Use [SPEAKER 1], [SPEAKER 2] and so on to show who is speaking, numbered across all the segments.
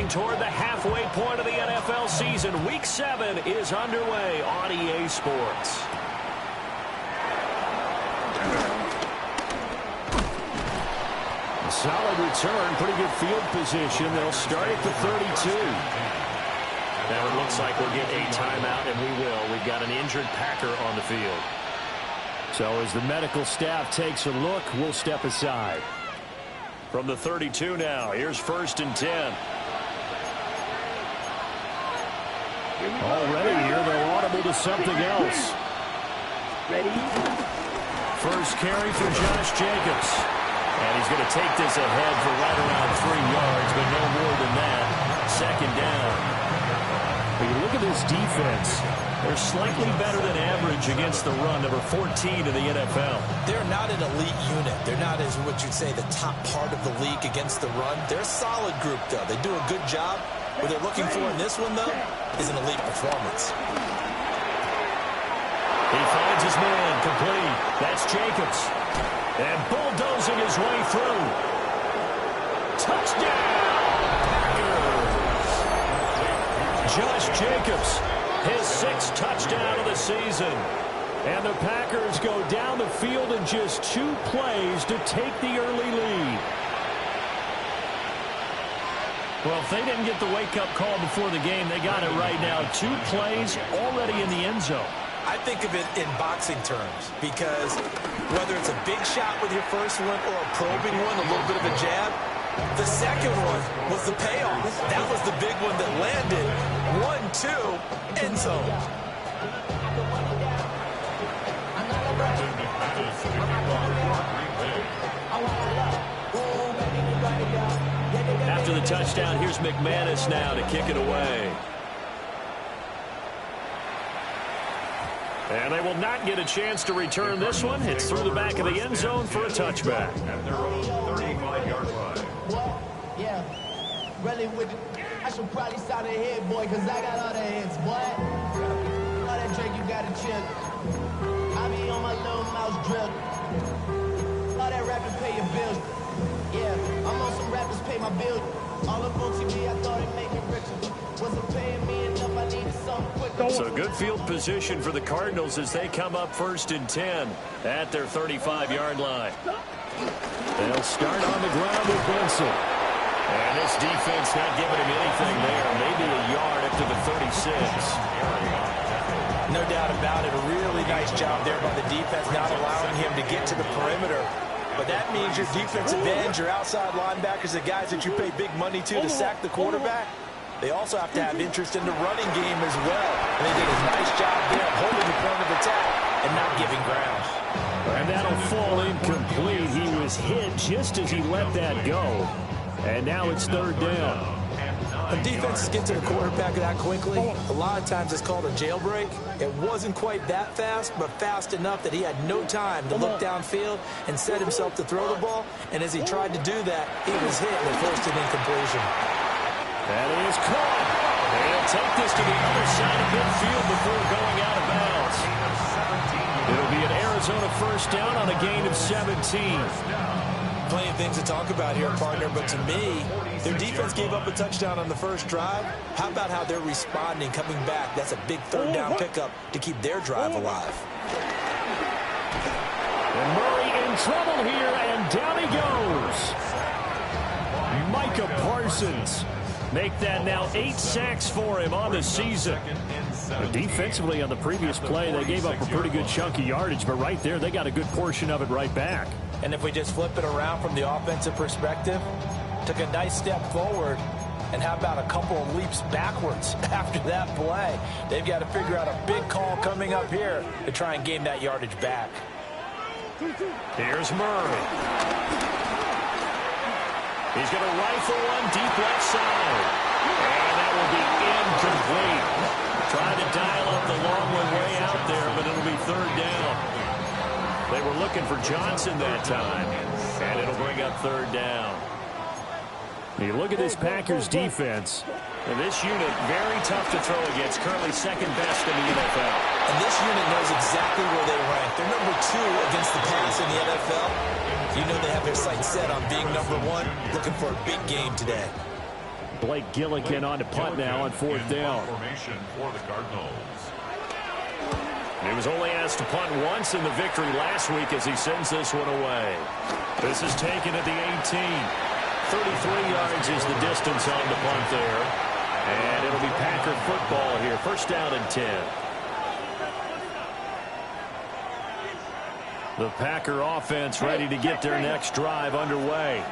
[SPEAKER 1] Marching toward the halfway point of the NFL season. Week 7 is underway on EA Sports. A solid return, pretty good field position. They'll start at the 32. Now it looks like we'll get a timeout, and we will. We've got an injured Packer on the field. So as the medical staff takes a look, we'll step aside. From the 32 now, here's 1st and 10. Already here, they're audible to something else.
[SPEAKER 2] Ready?
[SPEAKER 1] First carry for Josh Jacobs. And he's going to take this ahead for right around 3 yards, but no more than that. 2nd down. But you look at this defense. They're slightly better than average against the run, number 14 in the NFL.
[SPEAKER 3] They're not an elite unit. They're not, as what you'd say, the top part of the league against the run. They're a solid group, though. They do a good job. What they're looking for in this one, though, is an elite performance.
[SPEAKER 1] He finds his man, complete. That's Jacobs. And bulldozing his way through. Touchdown! Packers! Josh Jacobs, his 6th touchdown of the season. And the Packers go down the field in just 2 plays to take the early lead. Well, if they didn't get the wake-up call before the game, they got it right now. 2 plays already in the end zone.
[SPEAKER 3] I think of it in boxing terms, because whether it's a big shot with your first one or a probing one, a little bit of a jab, the second one was the payoff. That was the big one that landed. 1-2, end zone.
[SPEAKER 1] After the touchdown, here's McManus now to kick it away. And they will not get a chance to return this one. It's through the back of the end zone for a touchback.
[SPEAKER 4] At their own 35-yard line.
[SPEAKER 5] What? Yeah. Really with I should probably start a head, boy, because I got all the hits, boy. All that drink, you got to chill. I be on my little mouse drill. All that rapping, pay your bills. Yeah, I'm on some rappers, pay my bills. All up on TV, I thought it made me richer. Wasn't paying me enough, I needed something quicker.
[SPEAKER 1] So good field position for the Cardinals as they come up 1st and 10 at their 35-yard line. They'll start on the ground with Benson. And this defense not giving him anything there. Maybe a yard up to the 36.
[SPEAKER 3] No doubt about it. A really nice job there by the defense, not allowing him to get to the perimeter. But that means your defensive ends, your outside linebackers, the guys that you pay big money to sack the quarterback, they also have to have interest in the running game as well. And they did a nice job there of holding the point of attack and not giving ground.
[SPEAKER 1] And that'll fall incomplete. He was hit just as he let that go. And now it's 3rd down.
[SPEAKER 3] When defenses get to the quarterback that quickly, a lot of times it's called a jailbreak. It wasn't quite that fast, but fast enough that he had no time to look downfield and set himself to throw the ball. And as he tried to do that, he was hit and forced an incompletion.
[SPEAKER 1] That is caught. They'll take this to the other side of midfield before going out of bounds. It'll be an Arizona 1st down on a gain of 17.
[SPEAKER 3] Plenty of things to talk about here, partner, but to me, their defense gave up a touchdown on the first drive. How about how they're responding, coming back? That's a big 3rd down pickup to keep their drive alive.
[SPEAKER 1] And Murray in trouble here, and down he goes. Micah Parsons. Make that now 8 sacks for him on the season. But defensively on the previous play, they gave up a pretty good chunk of yardage, but right there, they got a good portion of it right back.
[SPEAKER 3] And if we just flip it around from the offensive perspective, took a nice step forward, and how about a couple of leaps backwards after that play? They've got to figure out a big call coming up here to try and gain that yardage back.
[SPEAKER 1] Here's Murray. He's going to rifle one deep left side. And that will be incomplete. Trying to dial up the long one way out there, but it'll be 3rd down. They were looking for Johnson that time, and it'll bring up 3rd down. You look at this Packers defense, and this unit very tough to throw against, currently 2nd best in the NFL.
[SPEAKER 3] And this unit knows exactly where they rank. They're number 2 against the pass in the NFL. You know they have their sights set on being number 1, looking for a big game today.
[SPEAKER 1] Blake Gillikin on to punt now on 4th down.
[SPEAKER 4] Formation for the Cardinals.
[SPEAKER 1] He was only asked to punt once in the victory last week as he sends this one away. This is taken at the 18. 33 yards is the distance on the punt there. And it'll be Packer football here. 1st down and 10. The Packer offense ready to get their next drive underway.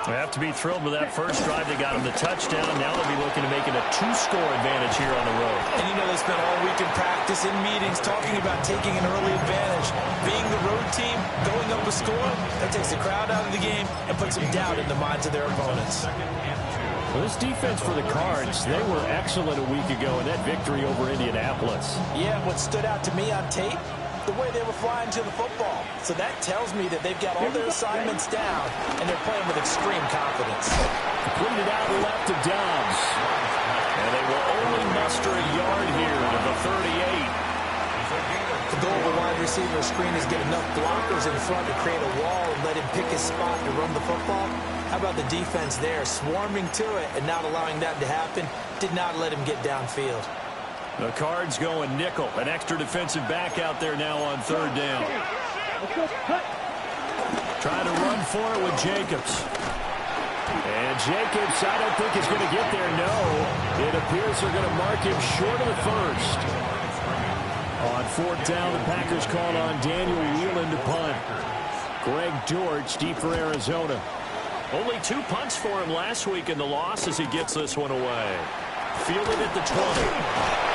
[SPEAKER 1] They have to be thrilled with that first drive. They got him the touchdown. Now they'll be looking to make it a 2-score advantage here on the road.
[SPEAKER 3] And you know they spent all week in practice, in meetings, talking about taking an early advantage. Being the road team, going up a score, that takes the crowd out of the game and puts some doubt in the minds of their opponents.
[SPEAKER 1] Well, this defense for the Cards, they were excellent a week ago in that victory over Indianapolis.
[SPEAKER 3] Yeah, what stood out to me on tape, the way they were flying to the football. So that tells me that they've got all their assignments down, and they're playing with extreme confidence.
[SPEAKER 1] Completed out left to Dobbs. And they will only muster a yard here to the 38.
[SPEAKER 3] The goal of a wide receiver screen is get enough blockers in front to create a wall and let him pick his spot to run the football. How about the defense there, swarming to it and not allowing that to happen? Did not let him get downfield.
[SPEAKER 1] The Cards going nickel. An extra defensive back out there now on 3rd down. Trying to run for it with Jacobs. And Jacobs, I don't think is going to get there. No. It appears they're going to mark him short of the 1st. On 4th down, the Packers called on Daniel Whelan to punt. Greg George deep for Arizona. Only 2 punts for him last week in the loss as he gets this one away. Fielded at the 20.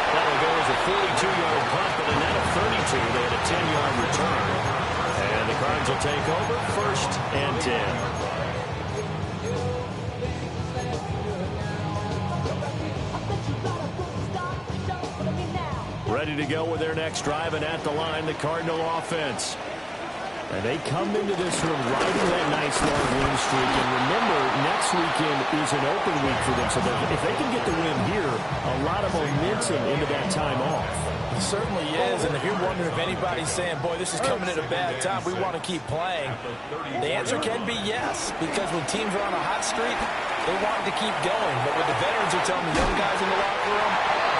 [SPEAKER 1] That'll go as a 42-yard punt, but in that of 32, they had a 10-yard return. And the Cards will take over 1st and 10. Ready to go with their next drive, and at the line, the Cardinal offense. And they come into this one riding that nice long win streak. And remember, next weekend is an open week for them. So if they can get the win here, a lot of momentum into that time off.
[SPEAKER 3] It certainly is. And if you're wondering if anybody's saying, boy, this is coming at a bad time, we want to keep playing, the answer can be yes. Because when teams are on a hot streak, they want to keep going. But what the veterans are telling the young guys in the locker room,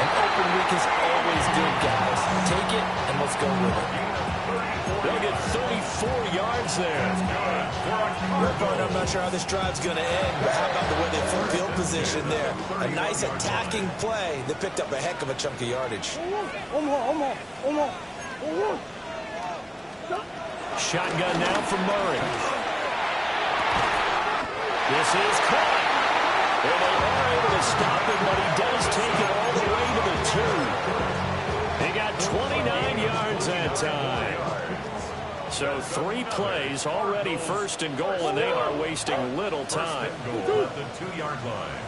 [SPEAKER 3] an open week is always good, guys. Take it, and let's go with it.
[SPEAKER 1] They'll get 34 yards there.
[SPEAKER 3] I'm not sure how this drive's going to end, but how about the way they flip field position there? A nice attacking play that picked up a heck of a chunk of yardage.
[SPEAKER 1] Shotgun now from Murray. This is caught. And they are able to stop him, but he does take it all the way to the 2. He got 29 yards that time. So 3 plays, already 1st and goal, and they are wasting little time.
[SPEAKER 4] Goal at the 2-yard line.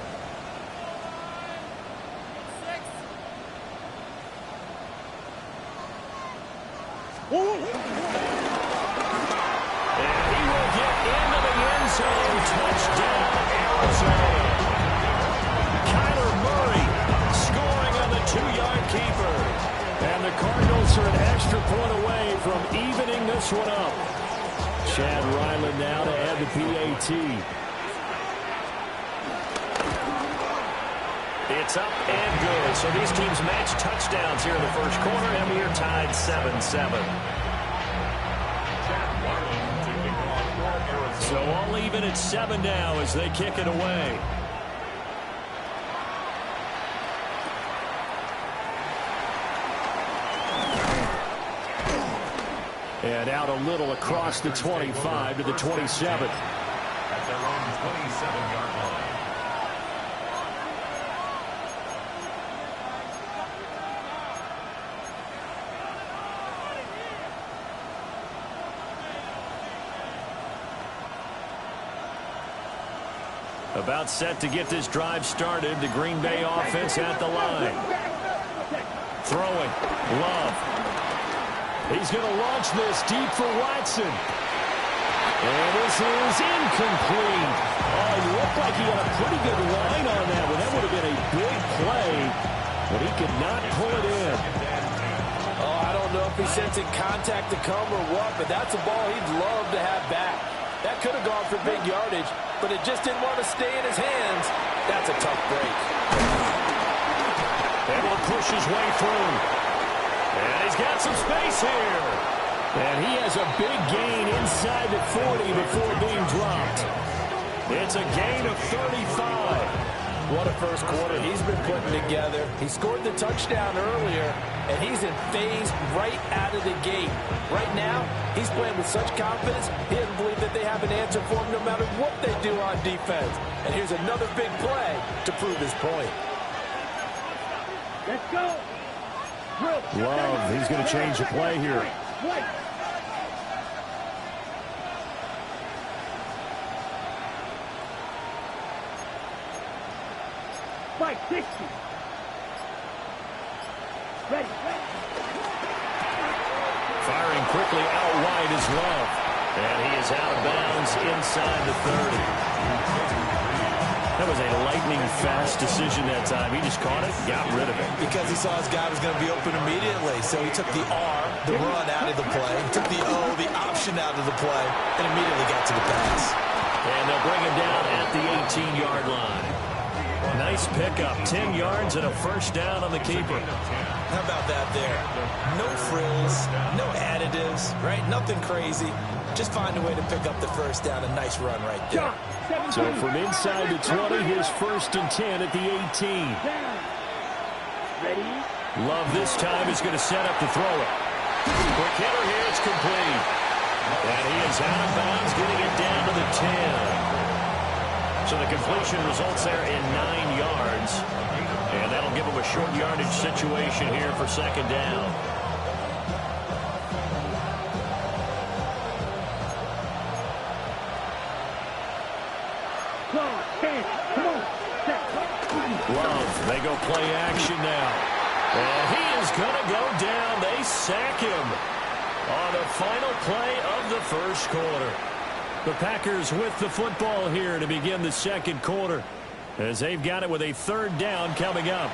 [SPEAKER 1] And he will get into the end zone. Touchdown, Arizona. Kyler Murray scoring on the 2-yard keeper. And the Cardinals are an extra point away from evening this one up. Chad Ryland now to add the PAT. It's up and good. So these teams match touchdowns here in the first quarter, and we are tied 7-7. So all even at 7 now as they kick it away. And out a little across the 25 to the 27.
[SPEAKER 4] At their own 27-yard line.
[SPEAKER 1] About set to get this drive started. The Green Bay offense at the line. Throwing. Love. He's going to launch this deep for Watson. And this is incomplete. Oh, he looked like he had a pretty good line on that one. That would have been a big play, but he could not pull it in.
[SPEAKER 3] Oh, I don't know if he's sensing contact to come or what, but that's a ball he'd love to have back. That could have gone for big yardage, but it just didn't want to stay in his hands. That's a tough break.
[SPEAKER 1] Able to push his way through. And he's got some space here. And he has a big gain inside the 40 before being dropped. It's a gain of 35.
[SPEAKER 3] What a first quarter he's been putting together. He scored the touchdown earlier, and he's in phase right out of the gate. Right now, he's playing with such confidence, he doesn't believe that they have an answer for him no matter what they do on defense. And here's another big play to prove his point.
[SPEAKER 2] Let's go.
[SPEAKER 1] Love, he's going to change the play here.
[SPEAKER 2] Fight 60. Ready.
[SPEAKER 1] Firing quickly out wide is Love. And he is out of bounds inside the 30. That was a lightning-fast decision that time. He just caught it, got rid of it.
[SPEAKER 3] Because he saw his guy was going to be open immediately. So he took the R, the run, out of the play. He took the O, the option, out of the play, and immediately got to the pass.
[SPEAKER 1] And they'll bring him down at the 18-yard line. Nice pickup. 10 yards and a first down on the keeper.
[SPEAKER 3] How about that there? No frills, no additives, right? Nothing crazy. Just find a way to pick up the first down. A nice run right there.
[SPEAKER 1] So from inside the 20, here's first and 10 at the 18.
[SPEAKER 2] Ready.
[SPEAKER 1] Love this time is going to set up to throw it. Quick hitter here. It's complete. And he is out of bounds, getting it down to the 10. So the completion results there in 9 yards. And that'll give him a short yardage situation here for second down. Love, they go play action now. And he is going to go down. They sack him on the final play of the first quarter. The Packers with the football here to begin the second quarter, as they've got it with a third down coming up.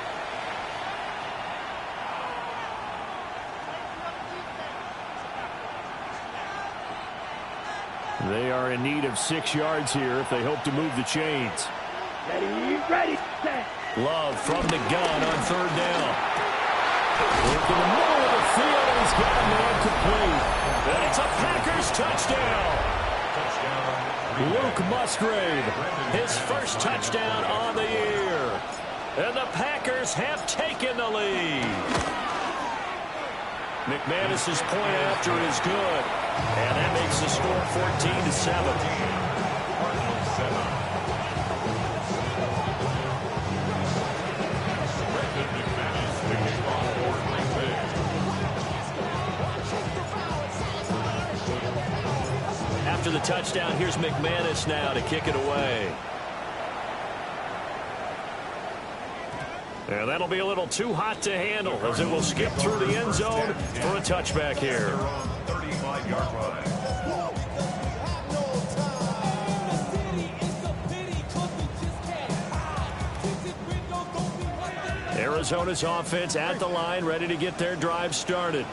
[SPEAKER 1] They are in need of 6 yards here if they hope to move the chains.
[SPEAKER 2] Ready, set.
[SPEAKER 1] Love from the gun on third down. Look in the middle of the field, and he's got a man complete. And it's a Packers touchdown. Luke Musgrave, his first touchdown on the year. And the Packers have taken the lead. McManus's point after is good. And that makes the score 14-7. After the touchdown, here's McManus now to kick it away. And that'll be a little too hot to handle as it will skip through the end zone for a touchback here.
[SPEAKER 4] 35-yard line.
[SPEAKER 1] Arizona's offense at the line, ready to get their drive started.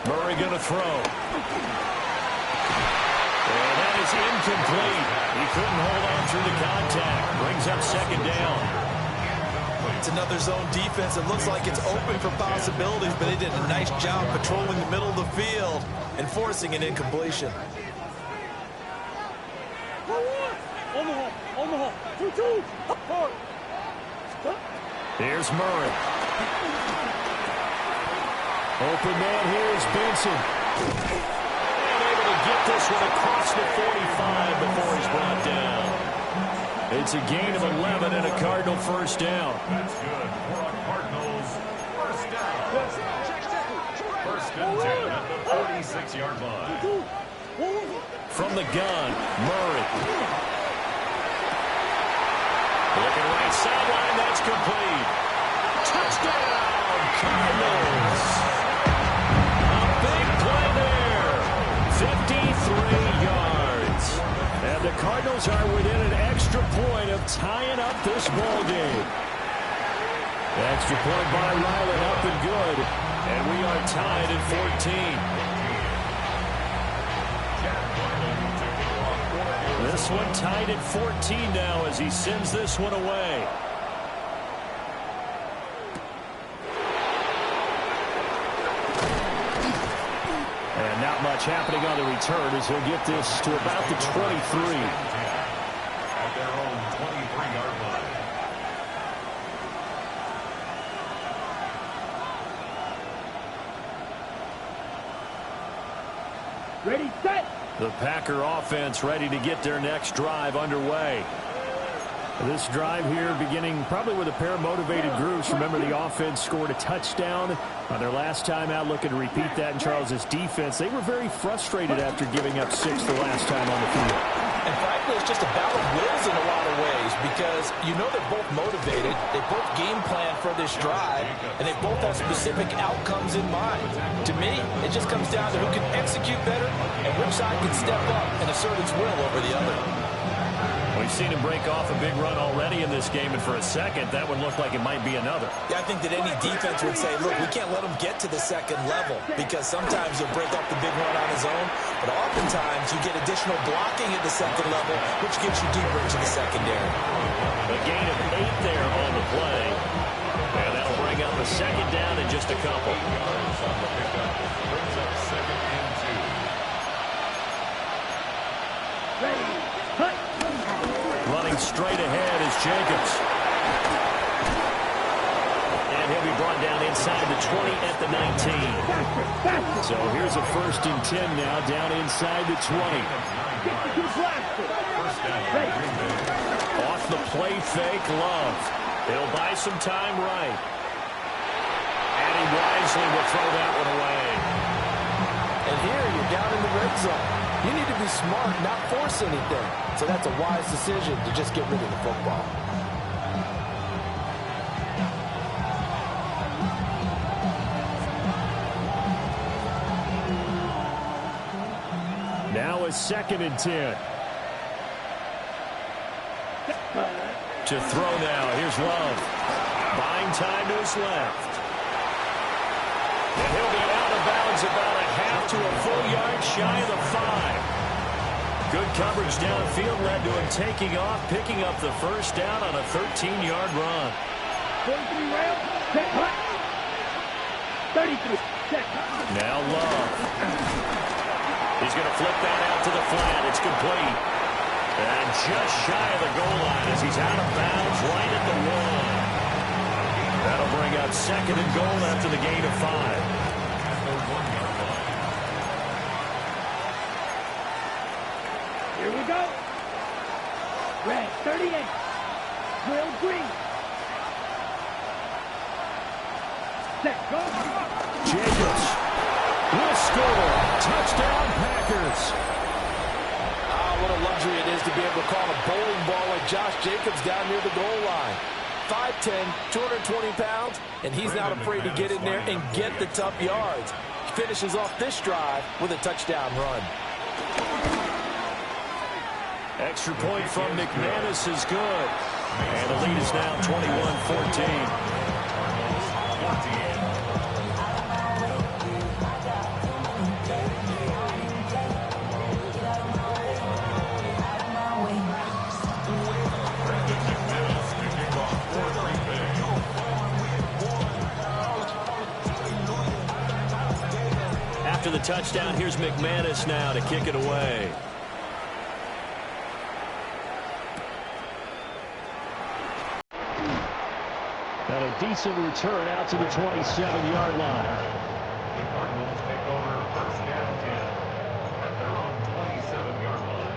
[SPEAKER 1] Murray going to throw. And that is incomplete. He couldn't hold on through the contact. Brings up second down.
[SPEAKER 3] It's another zone defense. It looks like it's open for possibilities, but they did a nice job patrolling the middle of the field and forcing an incompletion.
[SPEAKER 1] Here's Murray. Open man here is Benson. And able to get this one across the 45 before he's brought down. It's a gain of 11 and a Cardinal first down.
[SPEAKER 4] That's good for a Cardinals first down. First and 10 at the 46-yard line.
[SPEAKER 1] From the gun, Murray. Looking right sideline, that's complete. Touchdown, Cardinals. A big play there. 53 yards. And the Cardinals are within an extra point of tying up this ball game. Extra point by Ryland, up and good. And we are tied at 14. This This one tied at 14 now as he sends this one away. And not much happening on the return as he'll get this to about the 23.
[SPEAKER 4] At their own 23-yard line.
[SPEAKER 2] Ready, set.
[SPEAKER 1] The Packer offense ready to get their next drive underway. This drive here beginning probably with a pair of motivated groups. Remember, the offense scored a touchdown on their last time out, looking to repeat that in Charles's defense. They were very frustrated after giving up 6 the last time on the field.
[SPEAKER 3] And frankly, it's just a battle of wills in a lot of ways because you know they're both motivated. They both game plan for this drive, and they both have specific outcomes in mind. To me, it just comes down to who can execute better and which side can step up and assert its will over the other.
[SPEAKER 1] We've seen him break off a big run already in this game, and for a second, that one looked like it might be another.
[SPEAKER 3] Yeah, I think that any defense would say, look, we can't let him get to the second level because sometimes he'll break off the big run on his own, but oftentimes you get additional blocking at the second level, which gets you deeper into the secondary.
[SPEAKER 1] A gain of 8 there on the play, and that'll bring up a second down in just a couple.
[SPEAKER 4] Brings up 2nd and 2.
[SPEAKER 2] Ready, cut.
[SPEAKER 1] Running straight ahead is Jacobs. And he'll be brought down inside the 20 at the 19.
[SPEAKER 2] Faster, faster.
[SPEAKER 1] So here's a 1st and 10 now down inside the 20.
[SPEAKER 2] Get to the blaster.
[SPEAKER 4] First down.
[SPEAKER 2] Ready.
[SPEAKER 1] Off the play fake, Love. He'll buy some time right. And he wisely will throw that one away.
[SPEAKER 3] And here you're down in the red zone. You need to be smart, not force anything. So that's a wise decision to just get rid of the football.
[SPEAKER 1] Now a 2nd and 10. To throw now. Here's Love. Buying time to his left. And he'll be out of bounds about a half to a full yard shy of the 5. Good coverage downfield led to him taking off, picking up the 1st down on a 13-yard run.
[SPEAKER 2] 43 rail, set, hut. 33, set.
[SPEAKER 1] Now Love. He's going to flip that out to the flat. It's complete. And just shy of the goal line as he's out of bounds right at the 1. That'll bring up 2nd and goal after the gain of 5.
[SPEAKER 2] Here we go. Red, 38. Will green. Set, go.
[SPEAKER 1] Jacobs will score. Touchdown, Packers.
[SPEAKER 3] What a luxury it is to be able to call a bowling ball like Josh Jacobs down near the goal line. 5'10", 220 pounds, and he's not afraid to get in there and get the tough yards. He finishes off this drive with a touchdown run.
[SPEAKER 1] Extra point from McManus is good. And the lead is now 21-14. After the touchdown, here's McManus now to kick it away. And a decent return out to the 27-yard line.
[SPEAKER 4] The Cardinals take over 1st and 10 at their own 27-yard line.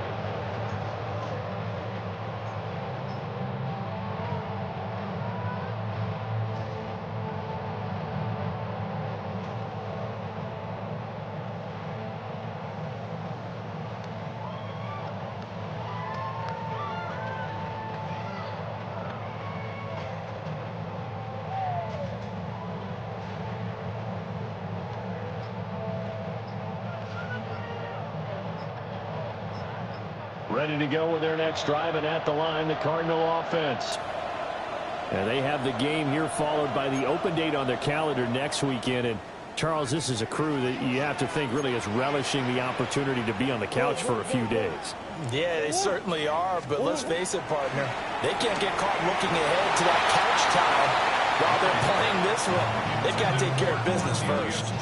[SPEAKER 1] Ready to go with their next drive, and at the line, the Cardinal offense. And they have the game here followed by the open date on their calendar next weekend. And Charles, this is a crew that you have to think really is relishing the opportunity to be on the couch for a few days.
[SPEAKER 3] Yeah, they certainly are, but let's face it, partner. They can't get caught looking ahead to that couch time while they're playing this one. They've got to take care of business first.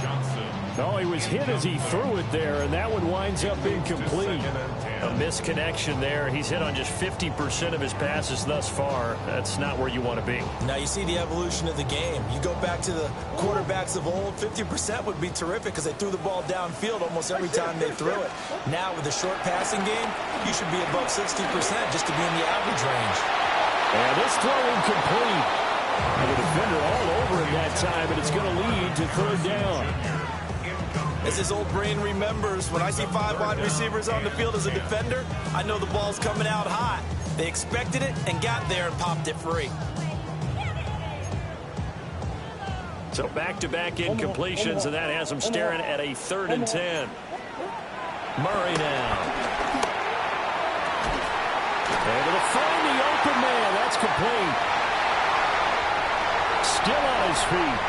[SPEAKER 1] No, he was hit as he threw it there, and that one winds up incomplete. A misconnection there. He's hit on just 50% of his passes thus far. That's not where you want to be.
[SPEAKER 3] Now you see the evolution of the game. You go back to the quarterbacks of old, 50% would be terrific because they threw the ball downfield almost every time they threw it. Now with the short passing game, you should be above 60% just to be in the average range.
[SPEAKER 1] And this throw incomplete. And the defender all over him that time, and it's going to lead to third down.
[SPEAKER 3] As his old brain remembers, when I see 5 wide receivers on the field as a defender, I know the ball's coming out hot. They expected it and got there and popped it free.
[SPEAKER 1] So back-to-back incompletions, and that has them staring at a 3rd and 10. Murray now. Able to find the open man. That's complete. Still on his feet.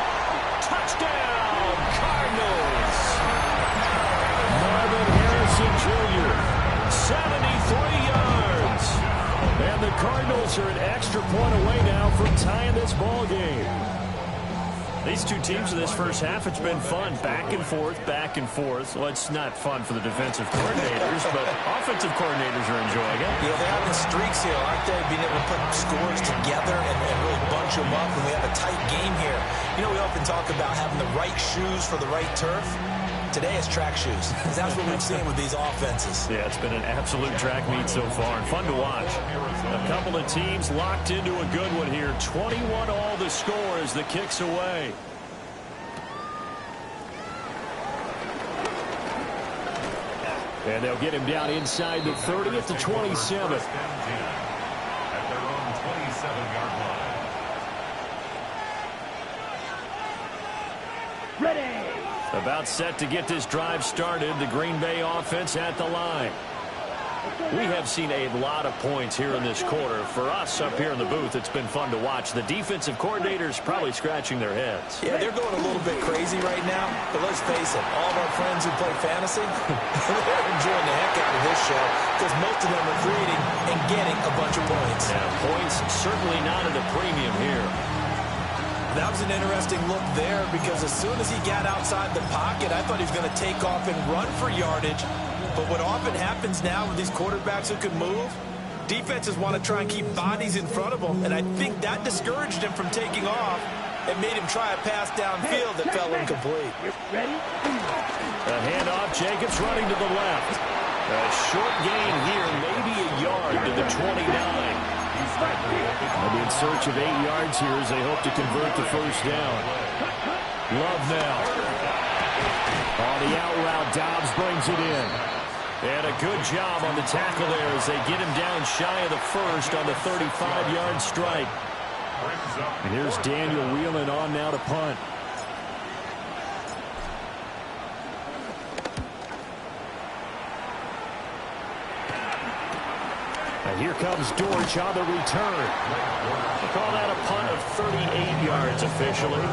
[SPEAKER 1] Touchdown, Cardinals. Marvin Harrison Jr., 73 yards. And the Cardinals are an extra point away now from tying this ball game. These two teams in this first half, it's been fun. Back and forth, back and forth. Well, it's not fun for the defensive coordinators, but offensive coordinators are enjoying it.
[SPEAKER 3] Yeah, they're having streaks here, aren't they? Being able to put scores together and really bunch them up, and we have a tight game here. You know, we often talk about having the right shoes for the right turf. Today it's track shoes. That's what we've seen with these offenses.
[SPEAKER 1] Yeah, it's been an absolute track meet so far and fun to watch. A couple of teams locked into a good one here. 21 all the score as the kick's away. And they'll get him down inside the 30 at the 27.
[SPEAKER 4] At their own 27-yard line.
[SPEAKER 2] Ready.
[SPEAKER 1] About set to get this drive started. The Green Bay offense at the line. We have seen a lot of points here in this quarter. For us up here in the booth, it's been fun to watch. The defensive coordinators probably scratching their heads.
[SPEAKER 3] Yeah, they're going a little bit crazy right now, but let's face it, all of our friends who play fantasy, they're enjoying the heck out of this show because most of them are creating and getting a bunch of points.
[SPEAKER 1] Yeah, points certainly not at a premium here.
[SPEAKER 3] That was an interesting look there because as soon as he got outside the pocket, I thought he was going to take off and run for yardage. But what often happens now with these quarterbacks who can move, defenses want to try and keep bodies in front of them, and I think that discouraged him from taking off and made him try a pass downfield that fell incomplete.
[SPEAKER 2] Ready?
[SPEAKER 1] A handoff, Jacobs running to the left. A short gain here, maybe a yard to the 29. They'll be in search of 8 yards here as they hope to convert the first down. Love now. On the out route, Dobbs brings it in. And a good job on the tackle there as they get him down shy of the first on the 35-yard strike. And here's Daniel Whelan on now to punt. And here comes Dortch on the return. We'll call that a punt of 38 yards officially.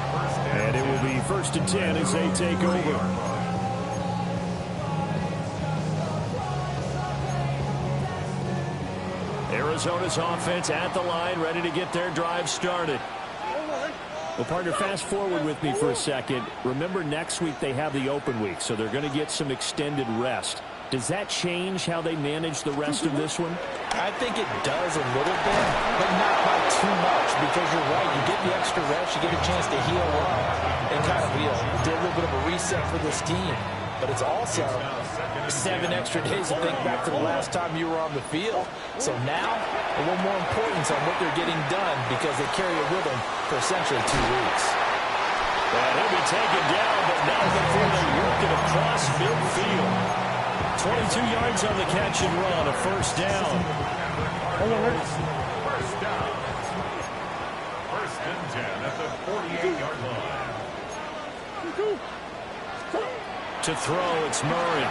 [SPEAKER 1] And it will be 1st and 10 as they take over. Arizona's offense at the line, ready to get their drive started. Well, partner, fast forward with me for a second. Remember, next week they have the open week, so they're going to get some extended rest. Does that change how they manage the rest of this one?
[SPEAKER 3] I think it does a little bit, but not by too much, because you're right. You get the extra rest, you get a chance to heal up and kind of do a little bit of a reset for this team. But it's also 7 extra days to think back to the last time you were on the field. So now, a little more importance on what they're getting done because they carry it with them for essentially 2 weeks.
[SPEAKER 1] Well, he'll be taken down, but not before they work it across midfield. 22 yards on the catch and run, a first down.
[SPEAKER 4] First down. 1st and 10 at the 48-yard line.
[SPEAKER 1] To throw, it's Murray.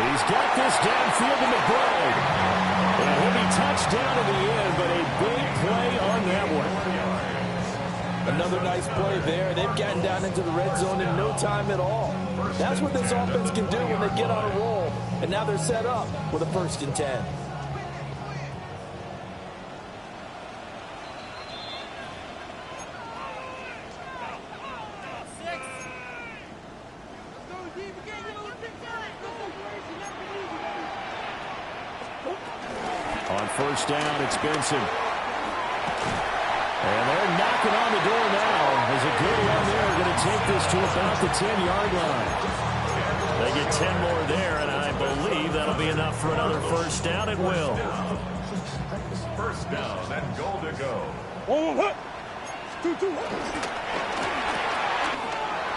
[SPEAKER 1] He's got this downfield to McBride. And he'll be touched down in the end, but a big play on that one.
[SPEAKER 3] Another nice play there. They've gotten down into the red zone in no time at all. That's what this offense can do when they get on a roll. And now they're set up with a 1st and 10.
[SPEAKER 1] On 1st down, it's Benson. And they're knocking on the door now. There's a good one there. Going to take this to about the 10-yard line. They get 10 more there, and I believe that'll be enough for another 1st down. It will.
[SPEAKER 4] 1st down and goal to go.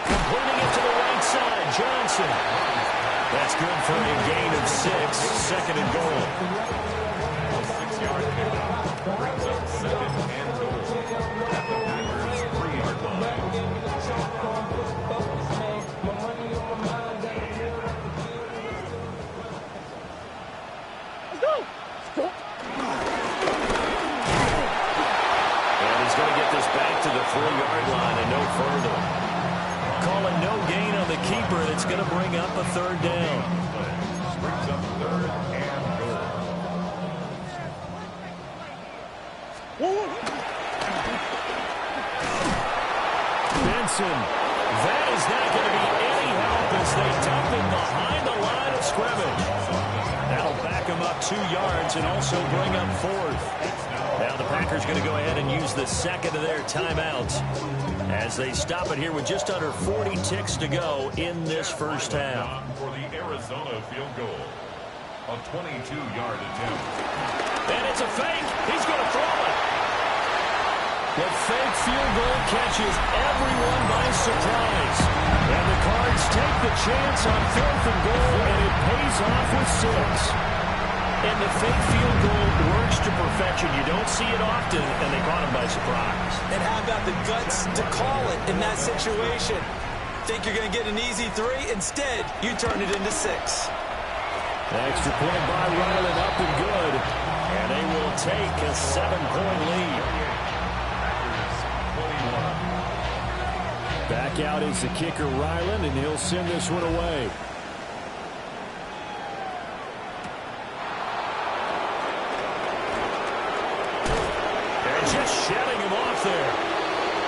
[SPEAKER 1] Completing it to the right side, Johnson. That's good for a gain of 6. 2nd and goal.
[SPEAKER 4] 6-yard pickup brings up 2nd and goal at the Packers' 3-yard line.
[SPEAKER 1] And he's going to get this back to the 4-yard line and no further. Calling no gain on the keeper, and it's going to bring up a 3rd down.
[SPEAKER 4] Brings up 3rd and goal.
[SPEAKER 1] Benson. That is not going to be any help as they dump it behind the line of scrimmage. That'll back them up 2 yards and also bring up 4th. Now the Packers going to go ahead and use the 2nd of their timeouts as they stop it here with just under 40 ticks to go in this 1st half.
[SPEAKER 4] For the Arizona field goal. A 22-yard attempt.
[SPEAKER 1] And it's a fake. He's going to throw it. The fake field goal catches everyone by surprise. And the Cards take the chance on 4th and goal, and it pays off with 6. And the fake field goal works to perfection. You don't see it often, and they caught him by surprise.
[SPEAKER 3] And how about the guts to call it in that situation? Think you're going to get an easy 3? Instead, you turn it into 6.
[SPEAKER 1] Extra point by Ryland, up and good. And they will take a 7-point lead. Back out is the kicker, Ryland, and he'll send this one away. And just shutting him off there.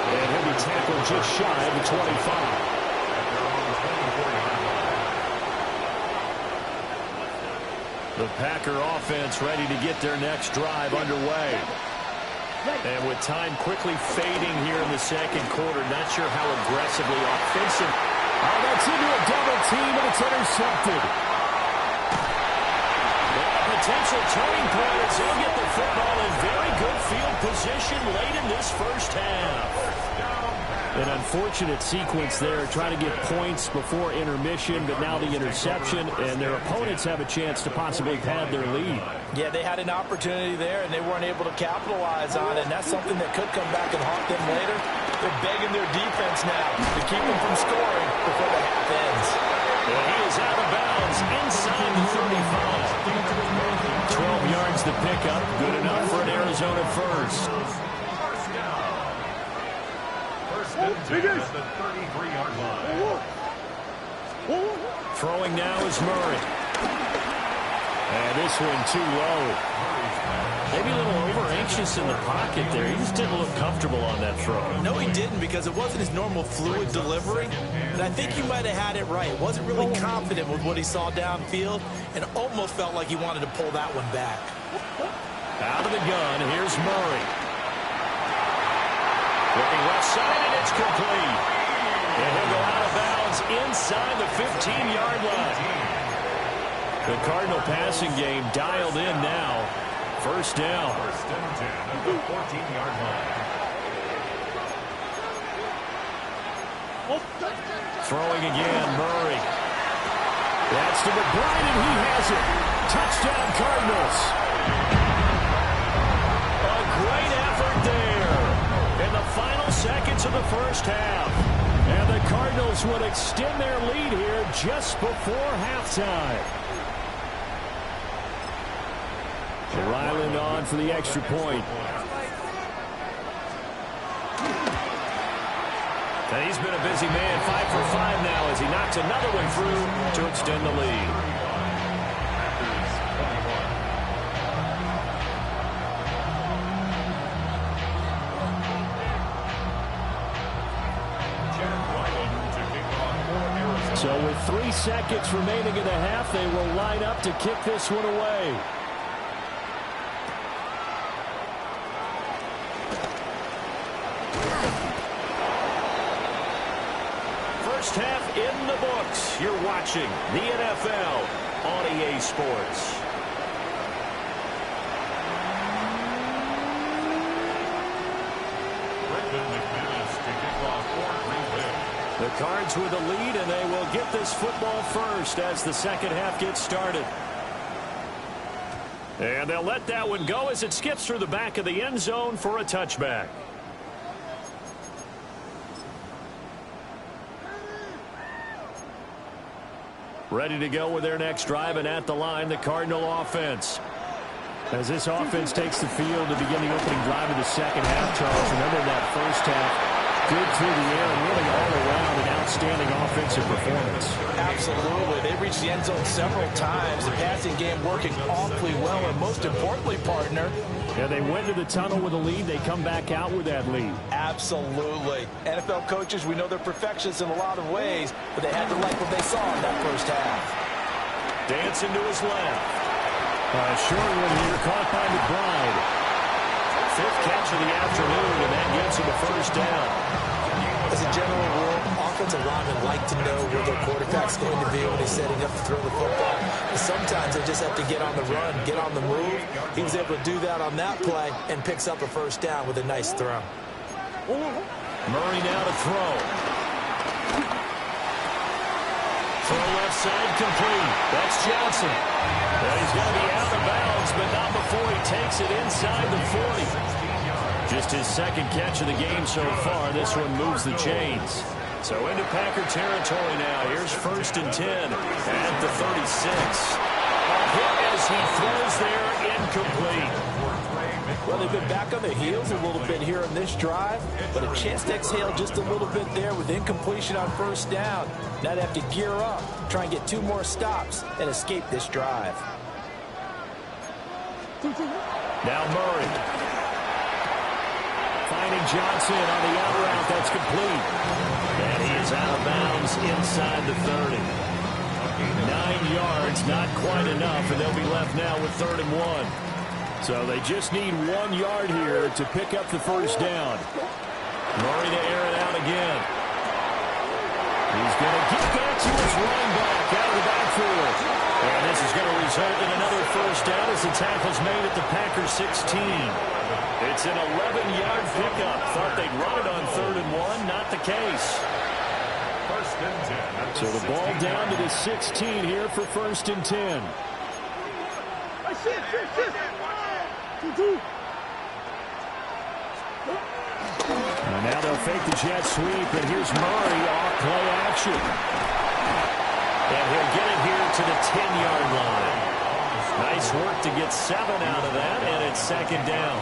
[SPEAKER 1] And he'll be tackled just shy of the 25. The Packer offense ready to get their next drive underway. And with time quickly fading here in the 2nd quarter, not sure how aggressively offensive. Oh, that's into a double team, and it's intercepted. A potential turning point as he'll get the football in very good field position late in this 1st half. An unfortunate sequence there, trying to get points before intermission, but now the interception, and their opponents have a chance to possibly pad their lead.
[SPEAKER 3] Yeah, they had an opportunity there, and they weren't able to capitalize on it, and that's something that could come back and haunt them later. They're begging their defense now to keep them from scoring before the half ends.
[SPEAKER 1] And he is out of bounds inside the 35. 12 yards to pick up, good enough for an Arizona 1st.
[SPEAKER 4] At the 33-yard line.
[SPEAKER 1] Throwing now is Murray. And this one too low. Maybe a little over-anxious in the pocket there. He just didn't look comfortable on that throw.
[SPEAKER 3] No, he didn't, because it wasn't his normal fluid delivery. But I think he might have had it right. Wasn't really confident with what he saw downfield and almost felt like he wanted to pull that one back.
[SPEAKER 1] Out of the gun, here's Murray. Looking left side, and it's complete. And he'll go out of bounds inside the 15-yard line. The Cardinal passing game dialed in now. 1st down.
[SPEAKER 4] 1st and 10 at the 14-yard line.
[SPEAKER 1] Throwing again, Murray. That's to McBride, and he has it. Touchdown, Cardinals. A great effort there in the final seconds of the 1st half. And the Cardinals would extend their lead here just before halftime. Ryland on for the extra point. And he's been a busy man, 5 for 5 now as he knocks another one through to extend the lead. So with 3 seconds remaining in the half, they will line up to kick this one away. First half in the books. You're watching the NFL on EA Sports. The Cards with the lead, and they will get this football first as the second half gets started. And they'll let that one go as it skips through the back of the end zone for a touchback. Ready to go with their next drive, and at the line, the Cardinal offense. As this offense takes the field to begin the opening drive of the second half, Charles, remember that first half, good through the air and really all around an outstanding offensive performance.
[SPEAKER 3] Absolutely. They reached the end zone several times. The passing game working awfully well, and most importantly, partner.
[SPEAKER 1] Yeah, they went to the tunnel with a lead. They come back out with that lead.
[SPEAKER 3] Absolutely. NFL coaches, we know they're perfectionists in a lot of ways, but they had to like what they saw in that first half.
[SPEAKER 1] Dancing to his left. Short one here, caught by McBride. 5th catch of the afternoon, and that gets him a first down.
[SPEAKER 6] As a general rule, offensive linemen like to know where their quarterback's going to be when he's setting up to throw the football. But sometimes they just have to get on the run, get on the move. He was able to do that on that play and picks up a first down with a nice throw.
[SPEAKER 1] Murray now to throw. Throw left side complete. That's Johnson. Well, he's going to be out of bounds, but not before he takes it inside the 40. Just his second catch of the game so far. This one moves the chains. So into Packer territory now. Here's 1st and 10 at the 36. A hit as he throws there, incomplete.
[SPEAKER 3] Well, they've been back on their heels a little bit here in this drive, but a chance to exhale just a little bit there with incompletion on first down. Now they have to gear up, try and get 2 more stops, and escape this drive.
[SPEAKER 1] Now Murray. Finding Johnson on the out route. That's complete. And he is out of bounds inside the 30. 9 yards, not quite enough, and they'll be left now with 3rd and 1. So they just need 1 yard here to pick up the first down. Murray to air it out again. He's going to get back to his running back out of the backfield. And this is going to result in another first down as the tackle's made at the Packers 16. It's an 11-yard pickup. Thought they'd run it on 3rd and 1. Not the case. So the ball down to the 16 here for 1st and 10. And now they'll fake the jet sweep, and here's Murray off play action. And he'll get it here to the 10-yard line. Nice work to get 7 out of that, and it's 2nd down.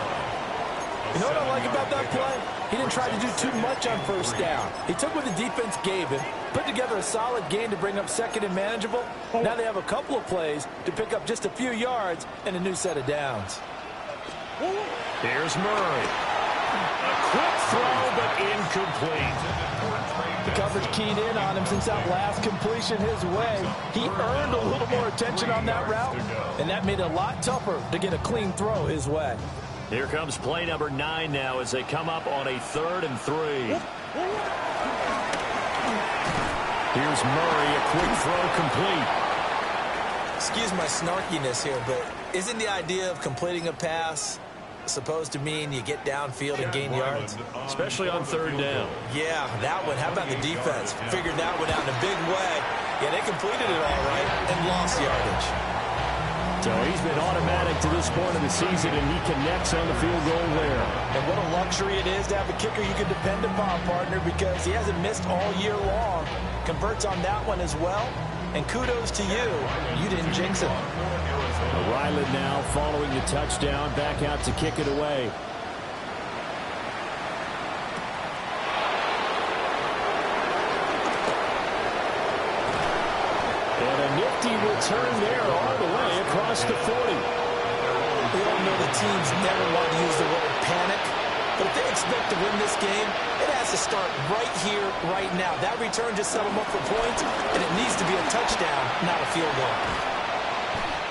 [SPEAKER 3] You know what I like about that play? He didn't try to do too much on first down. He took what the defense gave him, put together a solid game to bring up 2nd and manageable. Now they have a couple of plays to pick up just a few yards and a new set of downs.
[SPEAKER 1] Here's Murray. A quick throw, but incomplete.
[SPEAKER 3] The coverage keyed in on him since that last completion his way. He earned a little more attention on that route, and that made it a lot tougher to get a clean throw his way.
[SPEAKER 1] Here comes play number 9 now as they come up on a 3rd and 3. Here's Murray, a quick throw complete.
[SPEAKER 6] Excuse my snarkiness here, but isn't the idea of completing a pass supposed to mean you get downfield and gain yards?
[SPEAKER 1] Especially on 3rd down.
[SPEAKER 6] Yeah, that one. How about the defense? Figured that one out in a big way. Yeah, they completed it all right and lost yardage.
[SPEAKER 1] So he's been automatic to this point of the season, and he connects on the field goal there.
[SPEAKER 3] And what a luxury it is to have a kicker you can depend upon, partner, because he hasn't missed all year long. Converts on that one as well. And kudos to you. You didn't jinx him.
[SPEAKER 1] Ryland now following the touchdown, back out to kick it away. return there all the way across the 40.
[SPEAKER 6] We all know the teams never want to use the word panic, but if they expect to win this game, it has to start right here, right now. That return just set them up for points, and it needs to be a touchdown, not a field goal.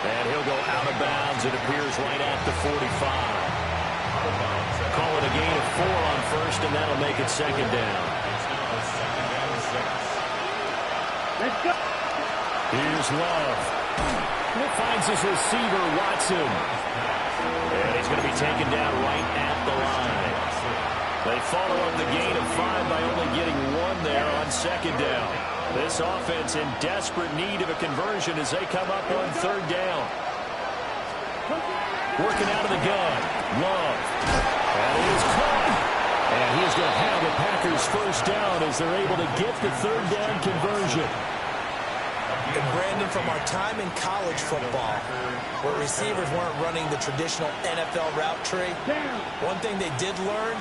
[SPEAKER 1] And he'll go out of bounds, it appears, right at the 45. Call it a gain of 4 on first, and that'll make it second down.
[SPEAKER 2] Let's go.
[SPEAKER 1] Here's Love. It finds his receiver, Watson. And he's going to be taken down right at the line. They follow up the gain of 5 by only getting 1 there on second down. This offense in desperate need of a conversion as they come up on third down. Working out of the gun. Love. That is caught. And he is going to have the Packers first down as they're able to get the third down conversion.
[SPEAKER 6] And Brandon, from our time in college football, where receivers weren't running the traditional NFL route tree, one thing they did learn,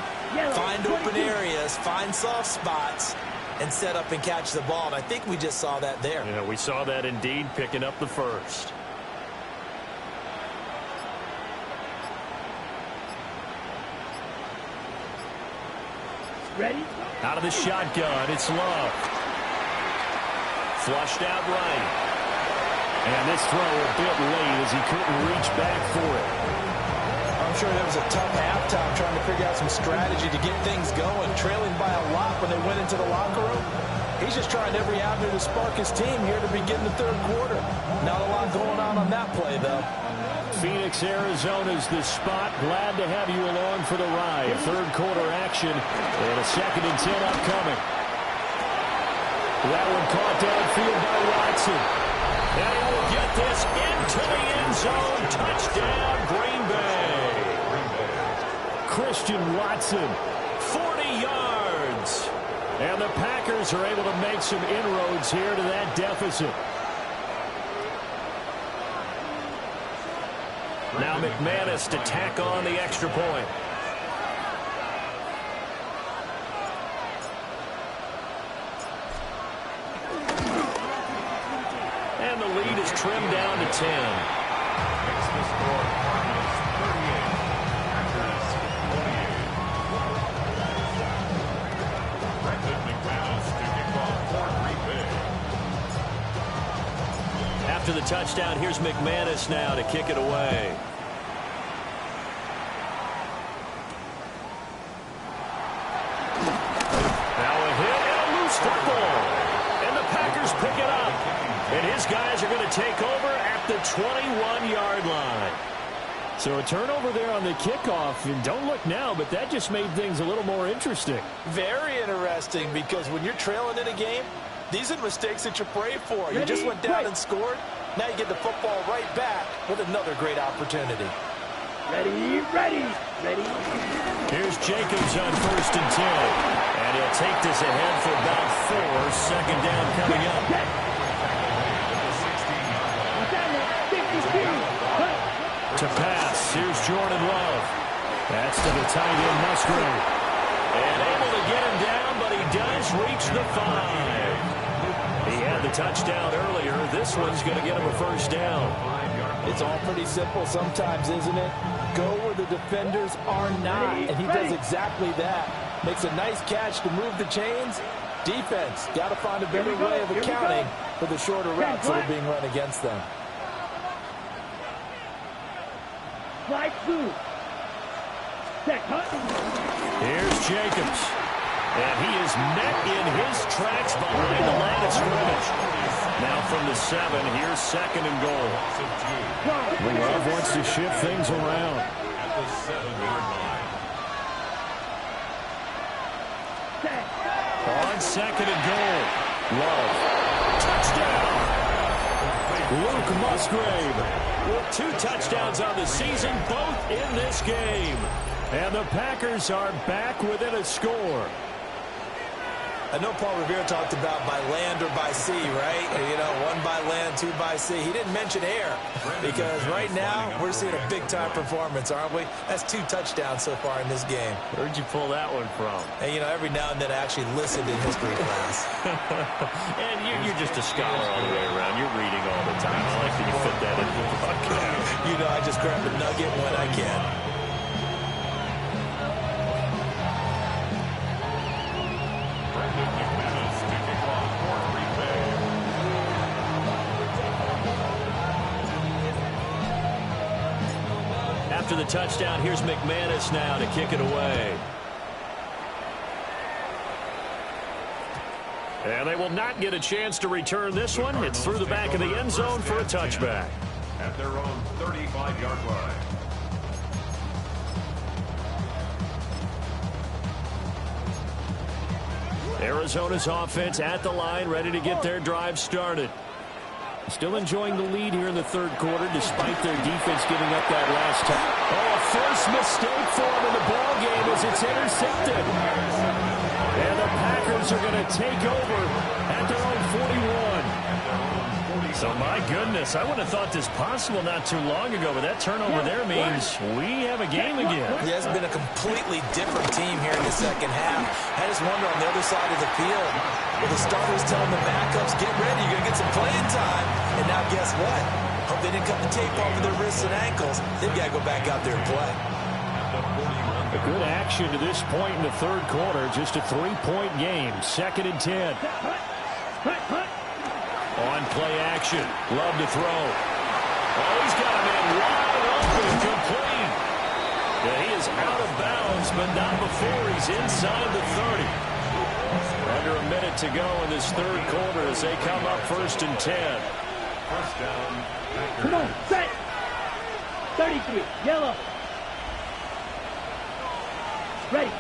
[SPEAKER 6] find open areas, find soft spots, and set up and catch the ball. And I think we just saw that there.
[SPEAKER 1] Yeah, we saw that indeed, picking up the first.
[SPEAKER 2] Ready?
[SPEAKER 1] Out of the shotgun, it's Love. Flushed out right. And this throw a bit late as he couldn't reach back for it.
[SPEAKER 3] I'm sure there was a tough halftime trying to figure out some strategy to get things going, trailing by a lot when they went into the locker room. He's just trying every avenue to spark his team here to begin the third quarter. Not a lot going on that play, though.
[SPEAKER 1] Phoenix, Arizona's the spot. Glad to have you along for the ride. Third quarter action and a 2nd and 10 upcoming. That one caught downfield by Watson. And he will get this into the end zone. Touchdown, Green Bay. Christian Watson, 40 yards. And the Packers are able to make some inroads here to that deficit. Now McManus to tack on the extra point. And the lead is trimmed down to 10.
[SPEAKER 4] Makes the score Cardinals 38, Packers 48. Brendan McManus to kick off for Green Bay.
[SPEAKER 1] After the touchdown, here's McManus now to kick it away. Now a hit and a loose football. And the Packers pick it up. And his guys are going to take over at the 21-yard line. So a turnover there on the kickoff. And don't look now, but that just made things a little more interesting.
[SPEAKER 3] Very interesting, because when you're trailing in a game, these are the mistakes that you pray for. You just went down and scored. Now you get the football right back with another great opportunity.
[SPEAKER 2] Ready, ready, ready.
[SPEAKER 1] Here's Jacobs on 1st and 10. And he'll take this ahead for about 4. Second down coming up. To pass, here's Jordan Love. That's to the tight end, Musgrave. And able to get him down, but he does reach the 5. He had the touchdown earlier. This one's going to get him a first down.
[SPEAKER 3] It's all pretty simple sometimes, isn't it? Go where the defenders are not, and he does exactly that. Makes a nice catch to move the chains. Defense, got to find a better way of accounting for the shorter routes that are being run against them.
[SPEAKER 2] Slide through. Set, cut.
[SPEAKER 1] Here's Jacobs. And he is met in his tracks behind the line of scrimmage. Now from the 7, here's 2nd and goal. Love wants to shift things around.
[SPEAKER 4] At the 7-yard line.
[SPEAKER 1] On 2nd and goal. Love. Touchdown! Luke Musgrave with 2 touchdowns on the season, both in this game. And the Packers are back within a score.
[SPEAKER 6] I know Paul Revere talked about by land or by sea, right? You know, 1 by land, 2 by sea. He didn't mention air because right now we're seeing a big-time performance, aren't we? That's 2 touchdowns so far in this game.
[SPEAKER 1] Where'd you pull that one from?
[SPEAKER 6] And, you know, every now and then I actually listened in history class.
[SPEAKER 1] And you're just a scholar all the way around. You're reading all the time. I like that you fit that into the broadcast.
[SPEAKER 6] You know, I just grab a nugget when I can.
[SPEAKER 1] After the touchdown, here's McManus now to kick it away. And they will not get a chance to return this one. It's through the back of the end zone for a touchback.
[SPEAKER 4] At their own 35-yard line.
[SPEAKER 1] Arizona's offense at the line, ready to get their drive started. Still enjoying the lead here in the third quarter, despite their defense giving up that last time. Oh, a first mistake for them in the ball game as it's intercepted. And the Packers are going to take over at their own 41. So, my goodness, I wouldn't have thought this possible not too long ago, but that turnover there means we have a game again.
[SPEAKER 6] Yeah, it's been a completely different team here in the second half. I just wonder on the other side of the field, well, the starters telling the backups, get ready, you're going to get some playing time. And now guess what? Hope they didn't cut the tape off of their wrists and ankles. They've got to go back out there and play.
[SPEAKER 1] A good action to this point in the third quarter. Just a 3-point game. 2nd and 10. On play action. Love to throw. Oh, he's got a man wide open. Complete. Yeah, he is out of bounds, but not before he's inside the 30. Under a minute to go in this third quarter as they come up 1st and 10.
[SPEAKER 4] First down.
[SPEAKER 2] Come on, set. 33, yellow. Ready.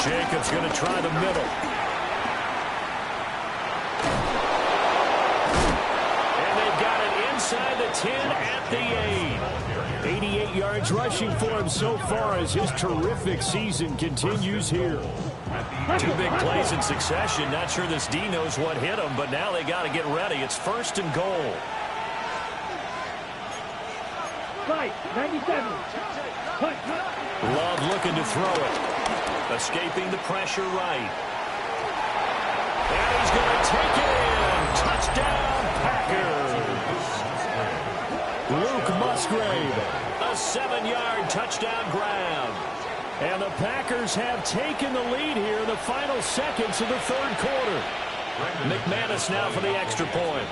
[SPEAKER 1] Jacobs going to try the middle. And they've got it inside the 10 at the 8. 88 yards rushing for him so far as his terrific season continues here. 2 big plays in succession. Not sure this D knows what hit him, but now they got to get ready. It's 1st and goal.
[SPEAKER 2] Right, 97.
[SPEAKER 1] Love looking to throw it. Escaping the pressure right. And he's going to take it in. Touchdown, Packers. Luke Musgrave, a 7-yard touchdown grab. And the Packers have taken the lead here in the final seconds of the third quarter. McManus now for the extra point.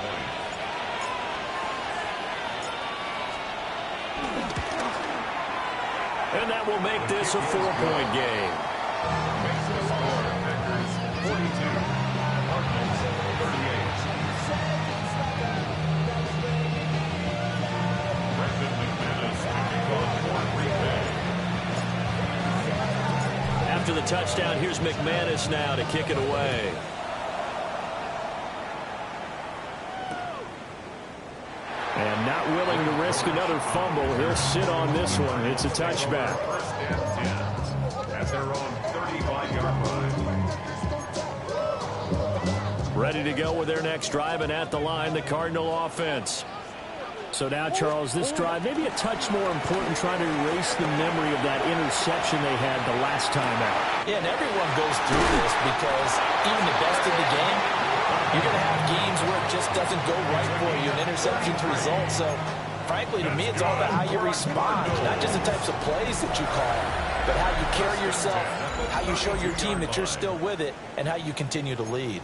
[SPEAKER 1] And that will make this a 4-point game. After the touchdown, here's McManus now to kick it away. And not willing to risk another fumble. He'll sit on this one. It's a touchback.
[SPEAKER 4] First and 10 at their own 35-yard line.
[SPEAKER 1] Ready to go with their next drive, and at the line, the Cardinal offense. So now, Charles, this drive maybe a touch more important, trying to erase the memory of that interception they had the last time out.
[SPEAKER 6] Yeah, and everyone goes through this because even the best in the game, you're going to have games where it just doesn't go right for you, an interception's result. So, frankly, to me, it's all about how you respond, not just the types of plays that you call, but how you carry yourself, how you show your team that you're still with it, and how you continue to lead.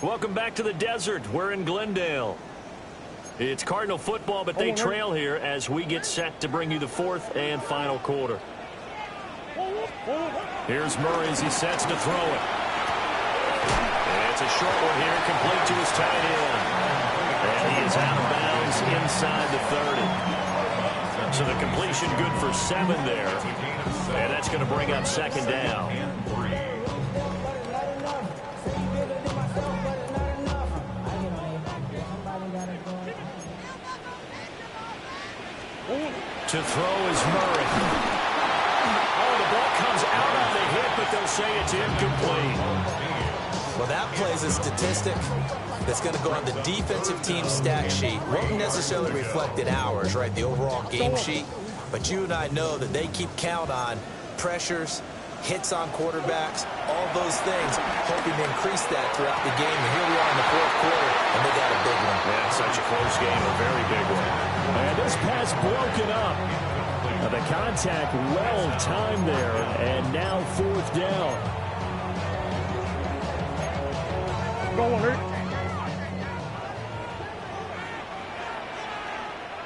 [SPEAKER 1] Welcome back to the desert. We're in Glendale. It's Cardinal football, but they trail here as we get set to bring you the 4th and final quarter. Here's Murray as he sets to throw it. It's a short one here, complete to his tight end. And he is out of bounds inside the 30. So the completion good for 7 there. And that's going to bring up 2nd down. To throw is Murray. Oh, the ball comes out on the hit, but they'll say it's incomplete.
[SPEAKER 6] Well, that plays a statistic that's going to go on the defensive team stat sheet. Won't necessarily reflect in ours, right, the overall game sheet. But you and I know that they keep count on pressures, hits on quarterbacks, all those things, hoping to increase that throughout the game. And here we are in the fourth quarter, and they got a big one.
[SPEAKER 1] Yeah, such a close game, a very big one.
[SPEAKER 7] And this pass broken up. The contact well timed there, and now fourth down.
[SPEAKER 2] Go on, Hurt.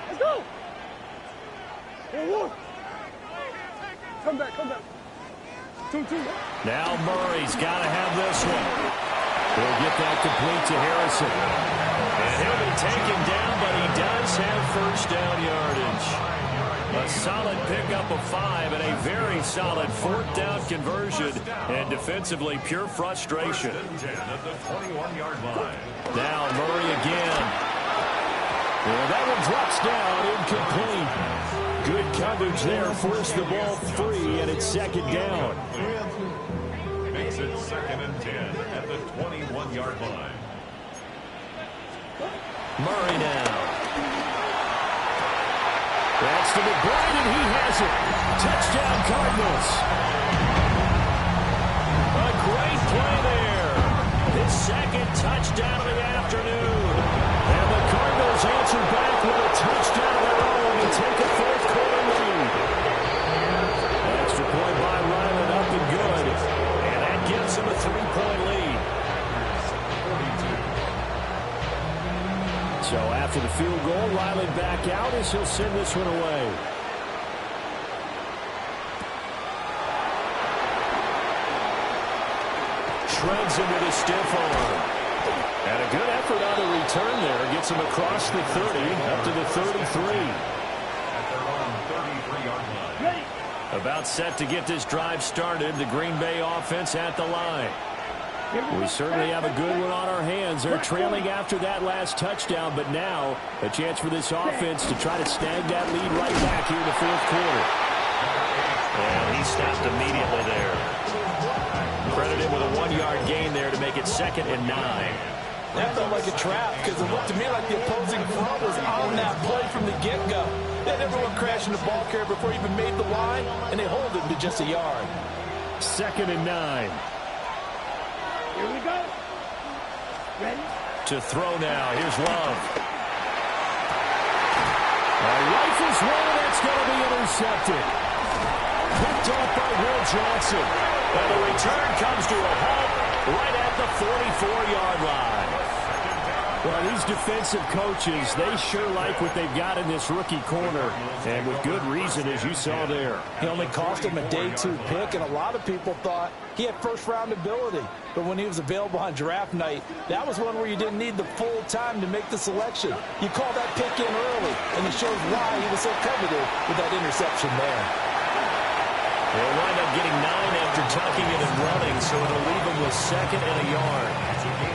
[SPEAKER 2] Let's go. Come back. 2-2.
[SPEAKER 1] Now Murray's got to have this one. He'll get that complete to Harrison. And he'll be taken down, but he does have first down yardage. A solid pickup of 5 and a very solid fourth down conversion. And defensively, pure frustration.
[SPEAKER 4] At the 21-yard line.
[SPEAKER 1] Now Murray again.
[SPEAKER 7] Well, that one drops down, incomplete. Good coverage there, forced the ball free, and it's second down.
[SPEAKER 4] Makes it 2nd and 10 at the 21-yard line.
[SPEAKER 1] Murray now.
[SPEAKER 7] That's to McBride, and he has it. Touchdown, Cardinals.
[SPEAKER 1] A great play there. His second touchdown of the afternoon.
[SPEAKER 7] And the Cardinals answer back with a touchdown of their own to take a fourth quarter lead. Extra point by Ryland, up and good.
[SPEAKER 1] And that gives him a 3-point lead.
[SPEAKER 7] So after the field goal, Ryland back out as he'll send this one away.
[SPEAKER 1] Shreds him with a stiff arm.
[SPEAKER 7] And a good effort on the return there. Gets him across the 30, up to the 33.
[SPEAKER 4] At their own 33-yard line.
[SPEAKER 2] Ready.
[SPEAKER 1] About set to get this drive started. The Green Bay offense at the line.
[SPEAKER 7] We certainly have a good one on our hands. They're trailing after that last touchdown, but now a chance for this offense to try to snag that lead right back here in the fourth quarter.
[SPEAKER 1] And he stopped immediately there. Credit him with a 1-yard gain there to make it 2nd and 9.
[SPEAKER 3] That felt like a trap because it looked to me like the opposing front was on that play from the get-go. They had everyone crashing the ball carrier before he even made the line, and they hold him to just a yard.
[SPEAKER 7] 2nd and 9.
[SPEAKER 2] Here we go. Ready.
[SPEAKER 1] To throw now. Here's Love.
[SPEAKER 7] Rifles one, that's going to be intercepted. Picked off by Will Johnson.
[SPEAKER 1] And the return comes to a halt right at the 44-yard line.
[SPEAKER 7] Well, these defensive coaches, they sure like what they've got in this rookie corner, and with good reason, as you saw there.
[SPEAKER 3] He only cost him a day 2 pick, and a lot of people thought he had first-round ability. But when he was available on draft night, that was one where you didn't need the full time to make the selection. You call that pick in early, and it shows why he was so coveted with that interception there.
[SPEAKER 1] They'll wind up getting 9 after tucking it and running, so it'll leave him with 2nd and a yard.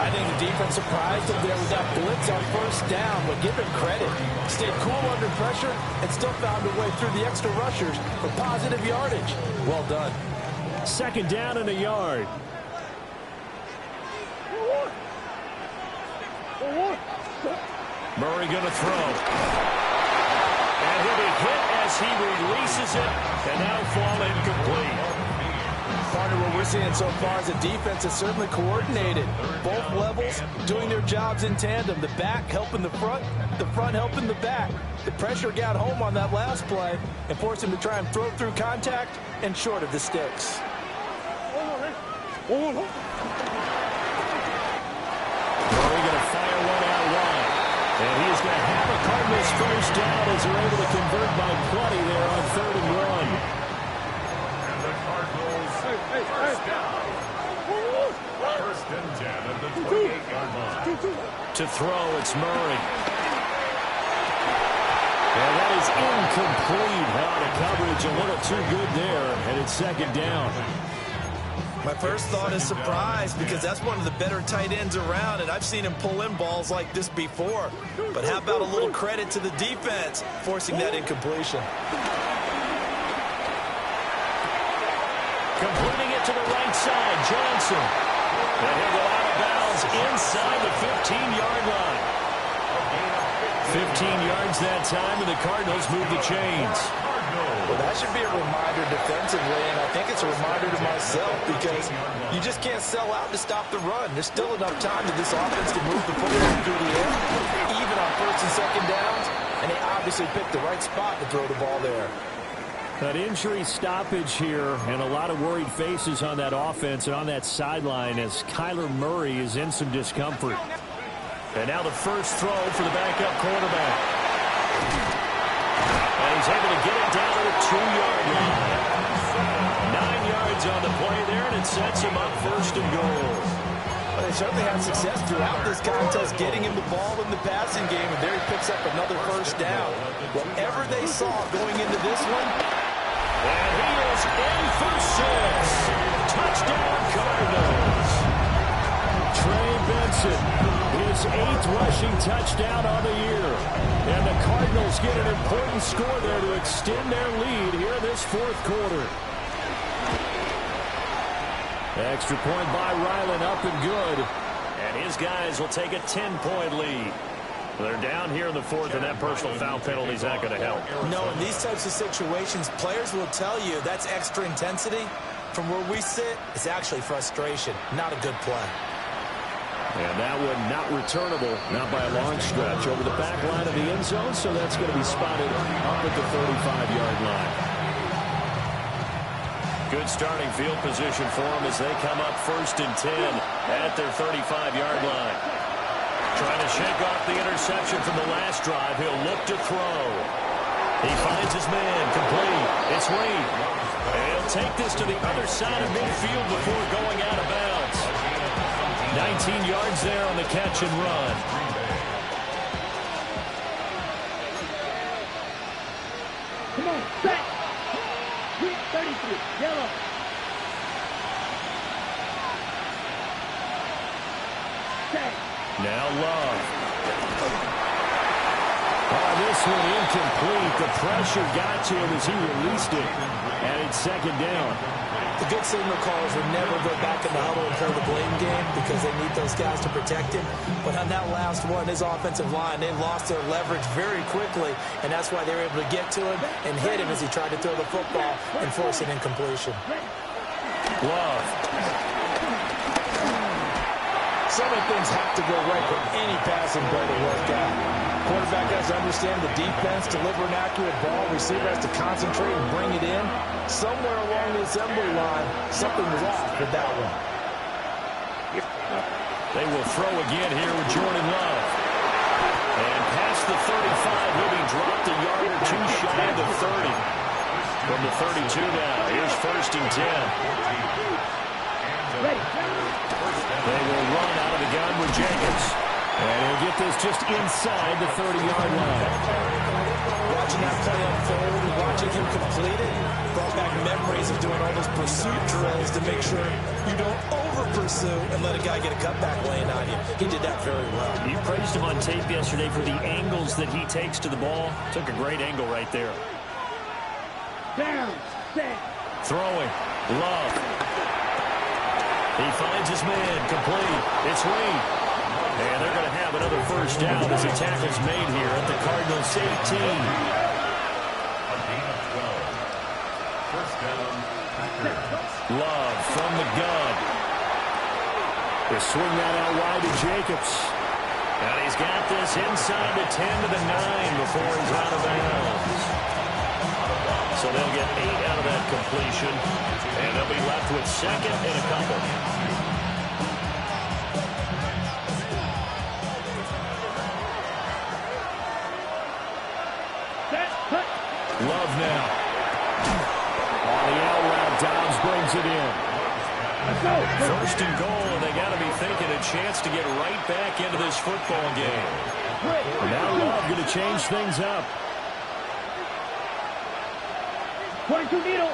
[SPEAKER 3] I think the defense surprised him there with that blitz on first down, but give him credit. Stayed cool under pressure and still found a way through the extra rushers for positive yardage. Well done.
[SPEAKER 7] 2nd down and a yard.
[SPEAKER 1] Murray going to throw. And he'll be hit as he releases it, and now fall incomplete.
[SPEAKER 3] Partner, what we're seeing so far is the defense is certainly coordinated. Both levels doing their jobs in tandem. The back helping the front helping the back. The pressure got home on that last play and forced him to try and throw through contact and short of the sticks.
[SPEAKER 1] Murray going to fire one out wide. And he is going to have a Cardinals first down as they're able to convert by plenty there on 3rd and 1.
[SPEAKER 4] And the Cardinals first down. 1st and 10 at the 28-yard line.
[SPEAKER 1] To throw, it's Murray. And that is incomplete. Out of coverage, a little too good there, and it's 2nd down.
[SPEAKER 3] My first thought is surprise because that's one of the better tight ends around, and I've seen him pull in balls like this before. But how about a little credit to the defense forcing that incompletion?
[SPEAKER 1] Completing it to the right right side, Johnson. And he'll go out of bounds inside the 15-yard line. 15 yards that time, and the Cardinals move the chains.
[SPEAKER 3] Well, that should be a reminder defensively, and I think it's a reminder to myself because you just can't sell out to stop the run. There's still enough time that this offense can move the football through the air, even on first and second downs, and they obviously picked the right spot to throw the ball there.
[SPEAKER 7] An injury stoppage here, and a lot of worried faces on that offense and on that sideline as Kyler Murray is in some discomfort.
[SPEAKER 1] And now the first throw for the backup quarterback. And he's able to get it down to the 2-yard line. 9 yards on the play there, and it sets him up first and goal.
[SPEAKER 3] Well, they certainly had success throughout this contest getting him the ball in the passing game, and there he picks up another first down. Whatever they saw going into this one.
[SPEAKER 1] And he is in for 6. Touchdown, Cardinals.
[SPEAKER 7] Trey Benson, his 8th rushing touchdown on the year. And the Cardinals get an important score there to extend their lead here this fourth quarter. Extra point by Ryland, up and good.
[SPEAKER 1] And his guys will take a 10-point lead. They're down here in the fourth, and that personal foul penalty is not going to help.
[SPEAKER 6] No, in these types of situations, players will tell you that's extra intensity. From where we sit, it's actually frustration, not a good play.
[SPEAKER 7] And that one not returnable, not by a long stretch, over the back line of the end zone, so that's going to be spotted up at the 35-yard line.
[SPEAKER 1] Good starting field position for them as they come up first and 10 at their 35-yard line. Trying to shake off the interception from the last drive. He'll look to throw. He finds his man, complete. It's Reed. And he'll take this to the other side of midfield before going out of bounds. 19 yards there on the catch and run.
[SPEAKER 2] Come on, back. 33, yellow. Set.
[SPEAKER 1] Now Love.
[SPEAKER 7] Oh, this one incomplete. The pressure got to him as he released it. And it's second down.
[SPEAKER 6] The good signal callers would never go back in the huddle and play the blame game because they need those guys to protect him. But on that last one, his offensive line, they lost their leverage very quickly, and that's why they were able to get to him and hit him as he tried to throw the football and force an incompletion.
[SPEAKER 1] Love.
[SPEAKER 3] So many things have to go right for any passing play to work out. Quarterback has to understand the defense, deliver an accurate ball. Receiver has to concentrate and bring it in. Somewhere along the assembly line, something was off with that one.
[SPEAKER 1] They will throw again here with Jordan Love. And past the 35, he'll be dropped a yard or two shy of the 30. From the 32 now, here's first and 10. They will run out of the gun with Jacobs. And he'll get this just inside the 30-yard line.
[SPEAKER 6] Watching that play unfold and watching him complete it brought back memories of doing all those pursuit drills to make sure you don't over-pursue and let a guy get a cutback laying on you. He did that very well.
[SPEAKER 1] You praised him on tape yesterday for the angles that he takes to the ball. Took a great angle right there.
[SPEAKER 2] Down, set.
[SPEAKER 1] Throwing. Love. He finds his man, complete. It's Reed. And they're going to have another first down as the tackle's made here at the Cardinals 18. Love from the gun. They swing that out wide to Jacobs. And he's got this inside the 10 to the 9 before he's out of bounds. So they'll get 8 out of that completion. And they'll be left with second and a couple. Love now. On the out route, Dobbs brings it in. First and goal, and they got to be thinking a chance to get right back into this football game.
[SPEAKER 7] Now Love going to change things up.
[SPEAKER 2] 22 needle.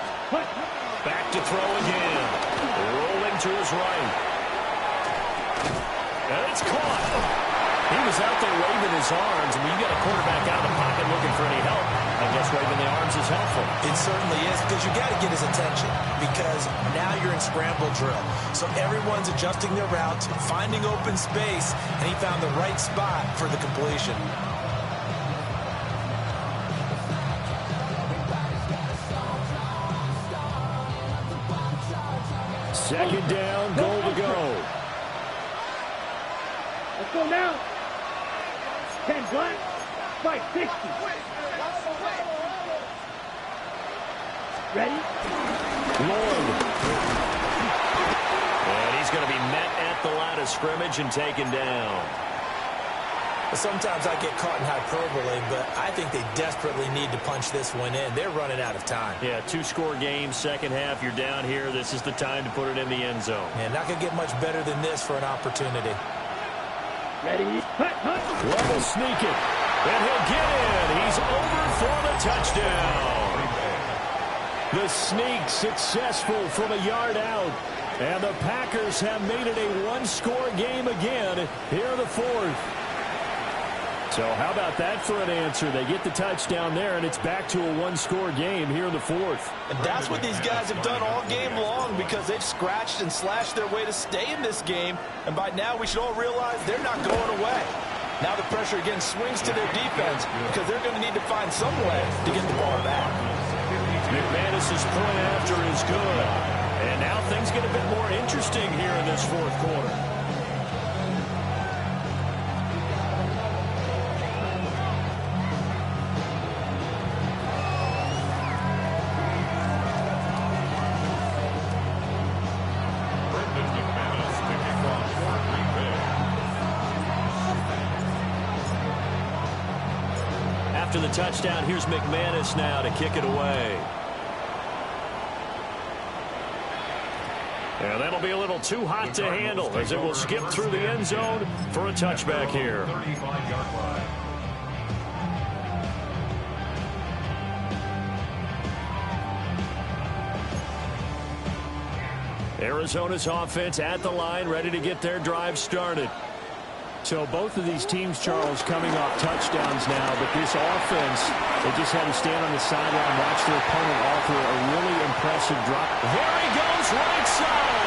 [SPEAKER 1] Back to throw again. Rolling to his right. And it's caught. He was out there waving his arms. I mean, you got a quarterback out of the pocket looking for any help. I guess waving the arms is helpful.
[SPEAKER 6] It certainly is, because you got to get his attention, because now you're in scramble drill. So everyone's adjusting their routes, finding open space, and he found the right spot for the completion.
[SPEAKER 7] Second down, goal to go.
[SPEAKER 2] Let's go now. 10 black, 560. Ready?
[SPEAKER 1] Lloyd. And he's going to be met at the line of scrimmage and taken down.
[SPEAKER 6] Sometimes I get caught in hyperbole, but I think they desperately need to punch this one in. They're running out of time.
[SPEAKER 1] Yeah, two-score game, second half. You're down here. This is the time to put it in the end zone.
[SPEAKER 6] And not going to get much better than this for an opportunity.
[SPEAKER 2] Ready? Hut, hut.
[SPEAKER 7] Level sneak it.
[SPEAKER 1] And he'll get in. He's over for the touchdown.
[SPEAKER 7] The sneak successful from a yard out. And the Packers have made it a one-score game again here in the fourth. So how about that for an answer? They get the touchdown there, and it's back to a one-score game here in the fourth.
[SPEAKER 3] And that's what these guys have done all game long, because they've scratched and slashed their way to stay in this game. And by now, we should all realize they're not going away. Now the pressure again swings to their defense, because they're going to need to find some way to get the ball back.
[SPEAKER 1] McManus's point after is good. And now things get a bit more interesting here in this fourth quarter. After the touchdown, here's McManus now to kick it away. And that'll be a little too hot to handle, as it will skip through the end zone for a touchback here.
[SPEAKER 4] 35-yard line.
[SPEAKER 1] Arizona's offense at the line, ready to get their drive started.
[SPEAKER 7] So both of these teams, Charles, coming off touchdowns now, but this offense, they just had to stand on the sideline, watch their opponent offer a really impressive drop.
[SPEAKER 1] There he goes, right side.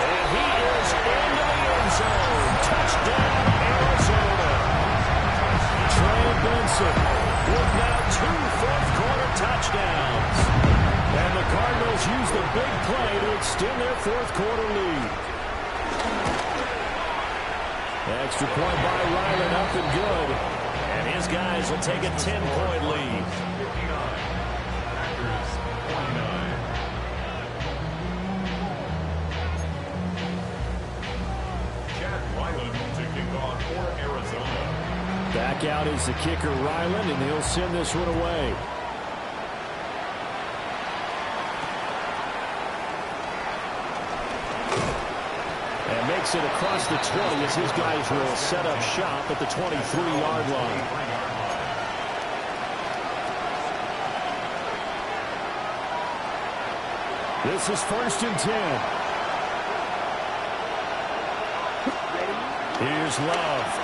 [SPEAKER 1] And he is into the end zone. Touchdown, Arizona.
[SPEAKER 7] Trey Benson
[SPEAKER 1] With now 2 fourth-quarter touchdowns.
[SPEAKER 7] and the Cardinals use the big play to extend their fourth-quarter lead. Extra point by Ryland, up and good.
[SPEAKER 1] And his guys will take a 10-point lead.
[SPEAKER 4] 59. Packers 29. Chad Ryland to kick off for Arizona.
[SPEAKER 7] Back out is the kicker, Ryland, and he'll send this one away. And makes it across the 20 as his guys will set up shop at the 23-yard line. This is 1st and 10.
[SPEAKER 1] Here's Love.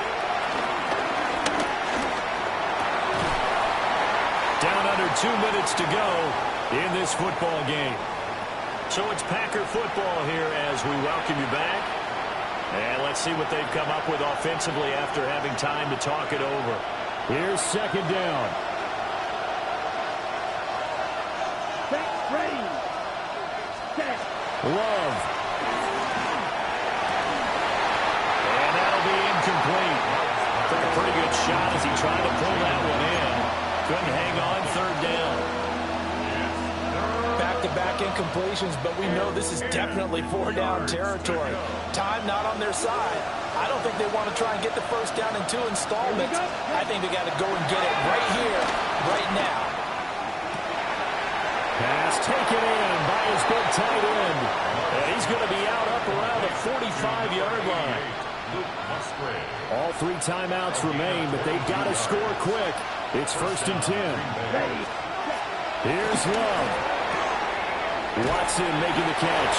[SPEAKER 1] Down under 2 minutes to go in this football game. So it's Packer football here as we welcome you back. And let's see what they've come up with offensively after having time to talk it over.
[SPEAKER 7] Here's 2nd down.
[SPEAKER 2] Set, ready. Set.
[SPEAKER 7] Love.
[SPEAKER 1] And that'll be incomplete. Took a pretty good shot as he tried to pull that one in. Couldn't hang on, 3rd down.
[SPEAKER 3] Back-to-back incompletions, but we know this is definitely 4-down territory. Time not on their side. I don't think they want to try and get the first down in 2 installments. I think they got to go and get it right here, right now.
[SPEAKER 7] Pass taken in by his big tight end.
[SPEAKER 1] And he's going to be out up around the 45-yard line.
[SPEAKER 7] All 3 timeouts remain, but they've got to score quick. It's 1st and 10. Here's Love. Watson making the catch.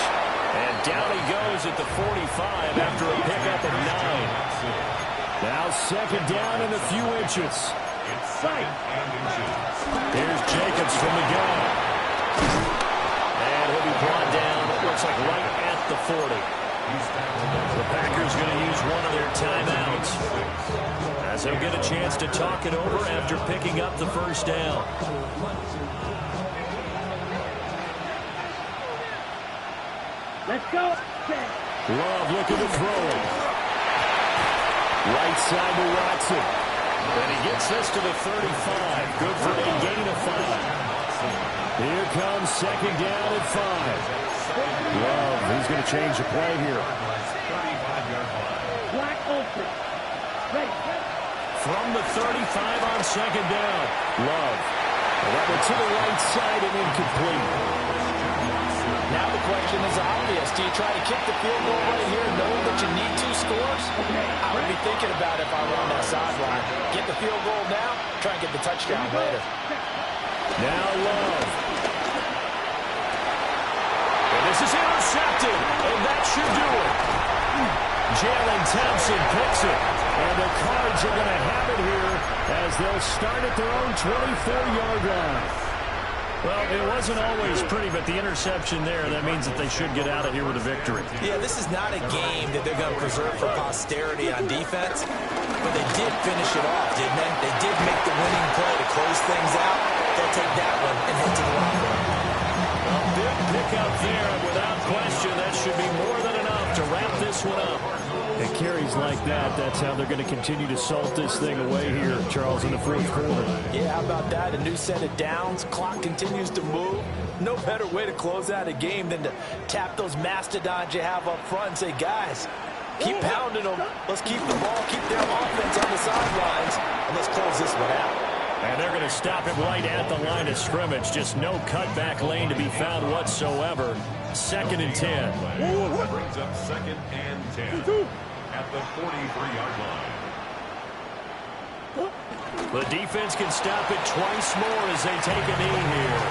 [SPEAKER 1] And down he goes at the 45 after a pickup of 9.
[SPEAKER 7] Now Now second down and a few inches.
[SPEAKER 4] It's second and inches.
[SPEAKER 7] Here's Jacobs from the gun.
[SPEAKER 1] And he'll be brought down, it looks like right at the 40. The Packers going to use one of their timeouts, as they'll get a chance to talk it over after picking up the first down.
[SPEAKER 2] Let's go.
[SPEAKER 7] Love looking to throw it. Right side to Watson.
[SPEAKER 1] And he gets this to the 35. Good for a gain of 5.
[SPEAKER 7] Here comes second down at 5. Love, he's going to change the play here.
[SPEAKER 4] 35-yard line.
[SPEAKER 2] Black open. Ready.
[SPEAKER 7] From the 35 on second down. Love. And that one to the right side and incomplete.
[SPEAKER 3] Now the question is obvious. Do you try to kick the field goal right here knowing that you need 2 scores? I would be thinking about it if I were on that sideline. Get the field goal now, try and get the touchdown later.
[SPEAKER 7] Now Love.
[SPEAKER 1] And this is intercepted, and that should do it.
[SPEAKER 7] Jalen Thompson picks it. And the Cards are going to have it here as they'll start at their own 24-yard line.
[SPEAKER 1] Well, it wasn't always pretty, but the interception there, that means that they should get out of here with a victory.
[SPEAKER 6] Yeah, this is not a game that they're going to preserve for posterity on defense, but they did finish it off, didn't they? They did make the winning play to close things out. They'll take that one and head to the locker room.
[SPEAKER 1] Well, big pickup there. Without question, that should be more than enough to wrap this one up.
[SPEAKER 7] And carries like that, that's how they're going to continue to salt this thing away here, Charles, in the fourth quarter.
[SPEAKER 3] Yeah, how about that? A new set of downs. Clock continues to move. No better way to close out a game than to tap those mastodons you have up front and say, guys, keep pounding them. Let's keep the ball, keep their offense on the sidelines, and let's close this one out.
[SPEAKER 1] And they're going to stop it right at the line of scrimmage. Just no cutback lane to be found whatsoever. Second and 10.
[SPEAKER 4] Brings up second and 10 at the 43-yard line.
[SPEAKER 1] The defense can stop it twice more as they take a knee here.